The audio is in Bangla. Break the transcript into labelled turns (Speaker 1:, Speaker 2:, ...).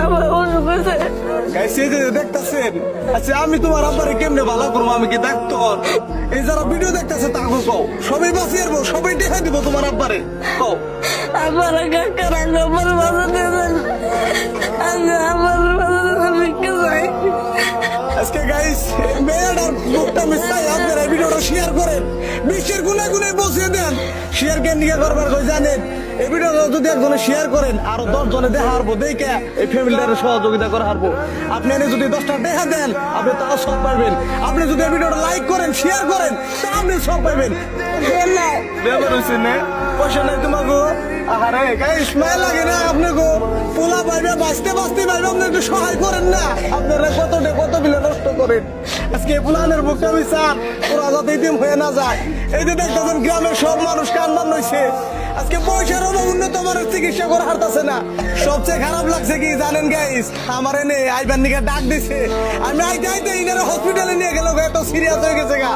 Speaker 1: আমার অসুখ হয়েছে।
Speaker 2: গাইস এই যে দেখতাছেন, আচ্ছা আমি তোমার আব্বারে কেমনে ভালো করবো? আমি কি ডাক্তার? এই যারা ভিডিও দেখতেছে তাকে কও, সবাই বাঁচিয়ে আসবো, সবাই দেখা দিব তোমার আব্বারে, কও।
Speaker 1: আমার কাকার আমার বাসা দেবেন, আমার বাসা ভিক্ষা চাই।
Speaker 2: আজকে গাইস মেয়েটার মুখটা মিশাই আপনারা ভিডিওটা শেয়ার করেন, বিশ্বের গুনে গুনে বসিয়ে দেন। শেয়ার কেন নিয়ে করবার কই জানেন? এই ভিডিওটা যদি একজনে শেয়ার করেন আরো 10 জনে দেখা হারবো, দেখে এই ফ্যামিলিটার সহযোগিতা করে হারবো। আপনি এনে যদি 10টা দেখা দেন আপনি তাও সব পাইবেন। আপনি যদি এই ভিডিওটা লাইক করেন, শেয়ার করেন, তা আপনি সব পাইবেন। ব্যাপার হয়েছে না, পয়সা নাই তোমাকে। আরে গাইস মায়া লাগে না আপনাকে? পোলা পাইবে বাঁচতে বাঁচতে পাইবে, আপনি একটু সহায় করেন না। আপনারা কত বিলে নষ্ট করেন। আজকে পুলানের বুকটা বিচার ওরা যাতে ইতিম হয়ে না যায়। এই যে দেখতেছেন গ্রামের সব মানুষ কান্দান হয়েছে। আজকে পয়সার অভাব উন্নত মানের চিকিৎসা করে হারতাছে না। সবচেয়ে খারাপ লাগছে কি জানেন গাইস? আমার এনে আইবার নিকে ডাক দিছে, আমি আইতে আইতে ইনারে হসপিটালে নিয়ে গেল, এত সিরিয়াস হয়ে গেছে গা।